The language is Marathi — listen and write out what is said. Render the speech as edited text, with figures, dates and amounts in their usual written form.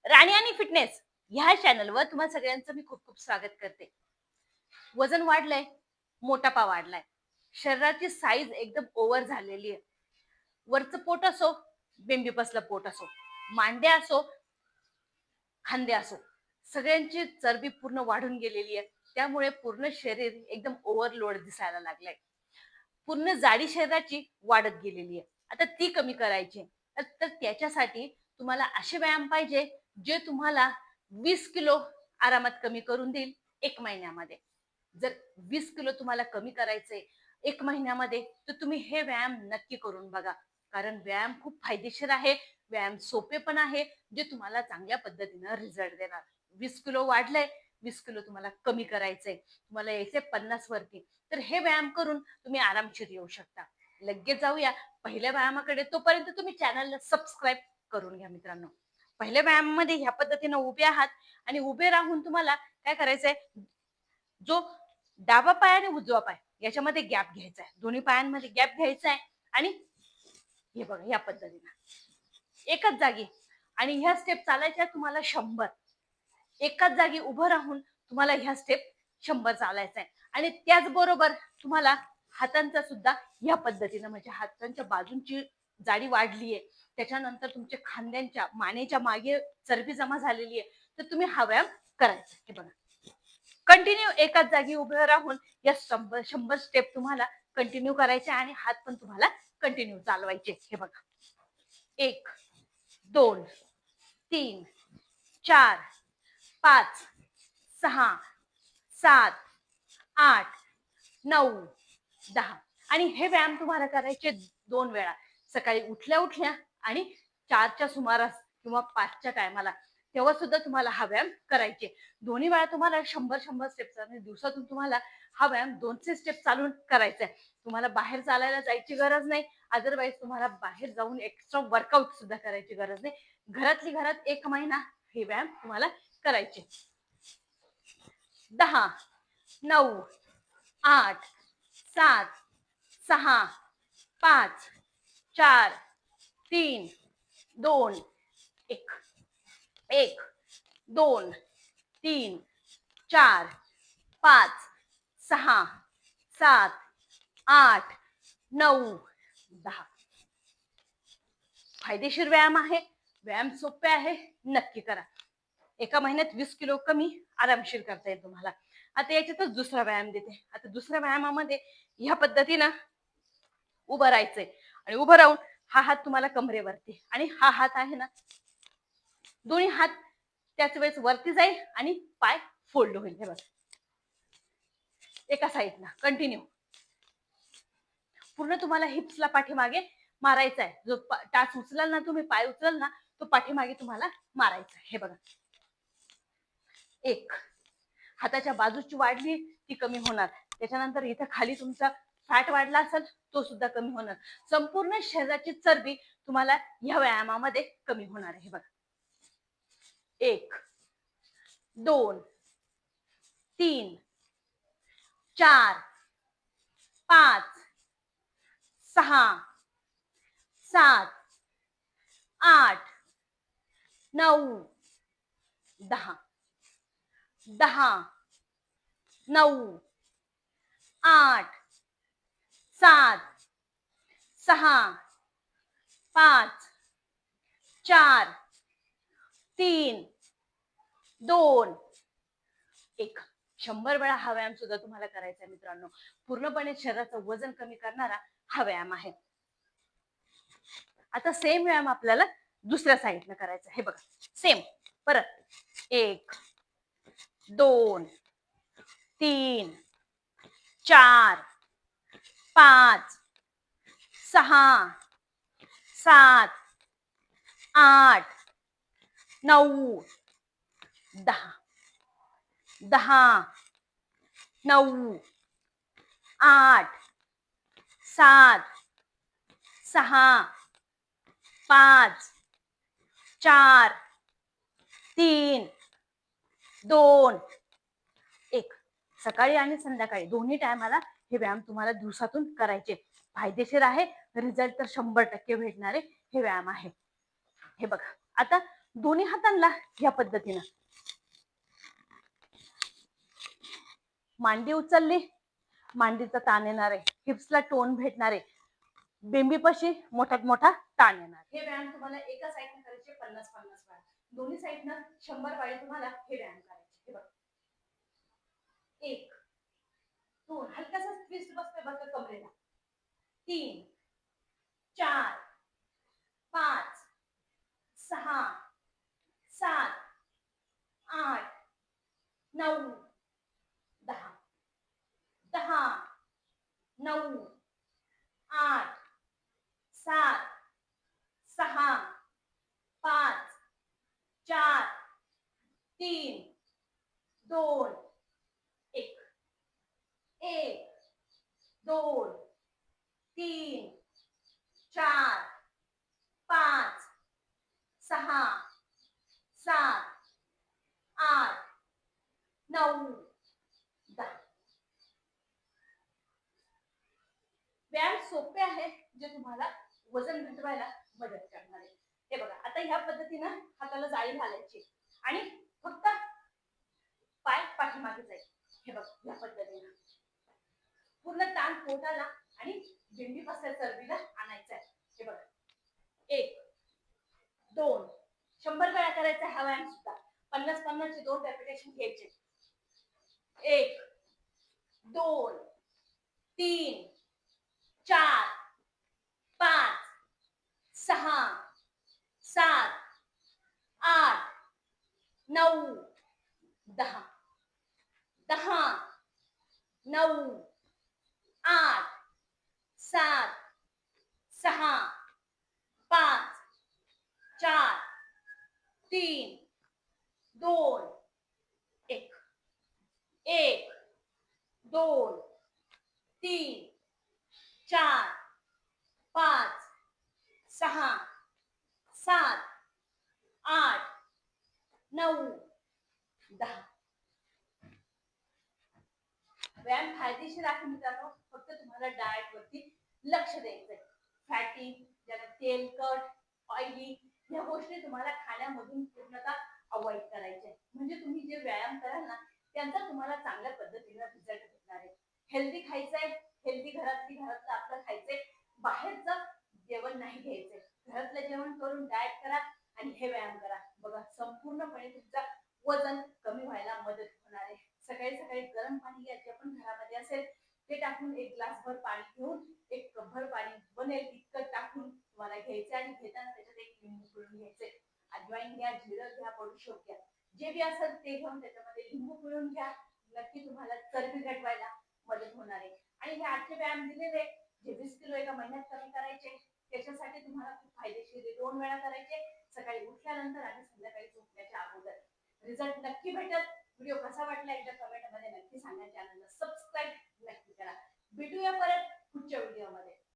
राणी आणि फिटनेस ह्या चॅनलवर तुम्हाला सगळ्यांचं मी खूप खूप स्वागत करते. वजन वाढलंय, मोटापा वाढलाय, शरीराची साईज एकदम ओव्हर झालेली आहे. वरचं पोट असो, बेंबीपसलं पोट असो, मांड्या असो, खांदे असो, सगळ्यांची चरबी पूर्ण वाढून गेलेली आहे. त्यामुळे पूर्ण शरीर एकदम ओव्हरलोड दिसायला लागलंय. पूर्ण जाडी शरीराची वाढत गेलेली आहे. आता ती कमी करायची तर त्याच्यासाठी तुम्हाला असे व्यायाम पाहिजे जे तुम्हाला 20 किलो आरामात कमी करून देईल 1 महिन्यामध्ये. जर 20 किलो तुम्हाला कमी करायचंय 1 महिन्यामध्ये तर तुम्ही हे व्यायाम नक्की करून बघा. कारण व्यायाम खूप फायदेशीर आहे. व्यायाम सोपे पण आहे, जे तुम्हाला चांगल्या पद्धतीनं रिझल्ट देणार. 20 किलो वाढलंय, 20 किलो तुम्हाला कमी करायचंय, तुम्हाला यायचे 50 वरती, तर हे व्यायाम करून तुम्ही आरामशीर येऊ शकता. लगेच जाऊया पहिल्या व्यायामाकडे. तोपर्यंत तुम्ही चॅनलला सबस्क्राईब करून घ्या मित्रांनो. पहिल्या व्यायामामध्ये ह्या पद्धतीनं उभे आहात आणि उभे राहून तुम्हाला काय करायचंय, जो डावा पाय आणि उजवा पाय याच्यामध्ये गॅप घ्यायचा आहे. दोन्ही पायांमध्ये गॅप घ्यायचा आहे आणि हे बघा या पद्धतीनं एकाच जागी. आणि ह्या स्टेप चालायच्या तुम्हाला 100. एकाच जागी उभं राहून तुम्हाला ह्या स्टेप 100 चालायचा आहे. आणि त्याचबरोबर तुम्हाला हातांचा सुद्धा या पद्धतीनं, म्हणजे हातांच्या बाजूंची जाडी वाढली आहे, त्याच्यानंतर तुमच्या खांद्यांच्या मानेच्या मागे चरबी जमा झालेली आहे, तर तुम्ही हा व्यायाम करायचा. हे बघा, कंटिन्यू एकाच जागी उभे राहून या 100 स्टेप तुम्हाला कंटिन्यू करायचे आणि हात पण तुम्हाला कंटिन्यू चालवायचे. हे बघा, 1 2 3 4 5 6 7 8 9 10. आणि हे व्यायाम तुम्हाला करायचे 2 वेळा, सकाळी उठल्या उठल्या आणि 4च्या सुमारास किंवा 5च्या टायमाला, तेव्हा सुद्धा तुम्हाला हा व्यायाम करायचे. दोन्ही वेळा तुम्हाला 100 स्टेप. दिवसातून तुम्हाला हा व्यायाम 200 स्टेप चालून करायचा आहे. तुम्हाला बाहेर चालायला जायची गरज नाही. अदरवाईज तुम्हाला बाहेर जाऊन एक्स्ट्रा वर्कआउट सुद्धा करायची गरज नाही. घरातली घरात 1 महिना हे व्यायाम तुम्हाला करायचे. 10 9 8 7 6 5 4 3 2 1. 1 2 3 4 5 6 7 8 9 10. फायदेशीर व्यायाम आहे, व्यायाम सोपे आहे, नक्की करा. एका महिन्यात 20 किलो कमी आरामशीर करता येईल तुम्हाला. आता याच्यातच दुसरा व्यायाम देते. आता दुसऱ्या व्यायामामध्ये ह्या पद्धतीनं उभं राहायचंय आणि उभं राहून हा हात तुम्हाला कमरेवरती आणि हा हात आहे ना, दोन्ही हात त्याच वेळेस वरती जाईल आणि पाय फोल्ड होईल. हे बघा, एका साईडला कंटिन्यू पूर्ण तुम्हाला हिप्सला पाठीमागे मारायचा आहे. जो टाच उचलाल ना तुम्ही, पाय उचलाल ना, तो पाठीमागे तुम्हाला मारायचा आहे. हे बघा, 1 हाताच्या बाजूची वाढली ती कमी होणार. त्याच्यानंतर इथं खाली तुमचा फॅट वाढला असेल तो सुद्धा कमी होणार. संपूर्ण शरीराची चरबी तुम्हाला या व्यायामामध्ये कमी होणार आहे. हे बघा, 1 2 3 4 5 6 7 8 9 10. 10 9 8 7 6 5 4 3 2 1. 100 वेळा हा व्यायाम सुद्धा तुम्हाला करायचा आहे मित्रांनो. पूर्णपणे शरीराचं वजन कमी करणारा हा व्यायाम आहे. आता सेम व्यायाम आपल्याला दुसऱ्या साईडनं करायचा. हे बघा, सेम परत 1 2 3 4 5 6 7 8 9 10. 10 9 8 7 6 5 4 3 2 1. सकाळी आणि संध्याकाळी दोन्ही टायमाला हे व्यायाम तुम्हाला दिवसातून करायचे. फायदेशीर आहे, रिझल्ट तर 100% भेटणारे हे व्यायाम आहे. हे बघा, आता दोन्ही हातांना या पद्धतीनं मांडी उचलली, मांडीचा ताण येणार आहे, हिप्सला टोन भेटणार आहे, बेंबीपाशी मोठ्यात मोठा ताण येणार. हे व्यायाम तुम्हाला एका साईडने करायचे 50-50 वेळा, दोन्ही साईडनं 100 वेळा तुम्हाला हे व्यायाम करायचे. हे बघा, 1 2, हलकासा ट्विस्ट बसतोय बघा कमरेला, 3 4 5 6 7 8 9 10 10 9 8 7 6 5 4 3 2 1 1 2 3 4 5 6 7 8 9 10. व्यायाम सोपे आहे जे तुम्हाला वजन घटवायला मदत करणार आहे. हे बघा, आता ह्या पद्धतीनं हाताला जाळी घालायची आणि फक्त पाय पाठीमागे जाईल. हे बघा, या पद्धतीनं पूर्ण ताण पोटाला आणि बेंबीपासून चरबीला आणायचं आहे. हे बघा, 1 2 100 वेळा करायचा हा व्यायाम सुद्धा. 50-50 चे 2 रेपिटेशन घ्यायचे. 1 2 3 4 5 6 7 8 9 10 10 9 8 7 6 5 4 3 2 1 1 2 3 4 5 6 7 8 9 10. व्यायाम फायदेशीर आहे मित्रांनो, फक्त तुम्हाला डाएट वरती लक्ष द्यायचंय. फॅटी, ज्याला तेलकट, ऑइली या गोष्टी तुम्हाला खाण्यामधून पूर्णतः अवॉइड करायच्या. म्हणजे तुम्ही जे व्यायाम कराल ना त्यांचा तुम्हाला चांगल्या पद्धतीने रिझल्ट भेटणार आहे. हेल्दी खायचंय, हेल्दी घरातलं आपलं खायचंय, बाहेरचं जेवण नाही घ्यायचंय. घरातलं जेवण करून डाएट करा आणि हे व्यायाम करा. बघा, संपूर्णपणे तुमचा वजन कमी व्हायला मदत होणार आहे. सकाळी सकाळी गरम पाणी घ्यायचे, आपण घरामध्ये असेल ते टाकून 1 ग्लासभर पाणी घेऊन 1 कपभर पाणी बनेल इतकं टाकून तुम्हाला घ्यायचं आणि घेताना त्याच्यात 1 लिंबू पिळून घ्यायचे. अजवाईन घ्या, जिरं घ्या, बडीशोप घ्या, जे बी असेल ते घेऊन त्याच्यामध्ये लिंबू पिळून घ्या. नक्की तुम्हाला चरबी घटवायला मदत होणार आहे. आणि हे आजचे व्यायाम दिलेले जे 20 किलो एका महिन्यात कमी करायचे, त्याच्यासाठी तुम्हाला खूप फायदेशीर आहे. 2 वेळा करायचे, सकाळी उठल्यानंतर आणि संध्याकाळी झोपण्याच्या अगोदर. रिझल्ट नक्की भेटेल. व्हिडिओ कसा वाटला एकदा कमेंट मध्ये नक्की सांगा. चॅनलला सबस्क्राईब नक्की करा. भेटूया परत पुढच्या व्हिडिओमध्ये.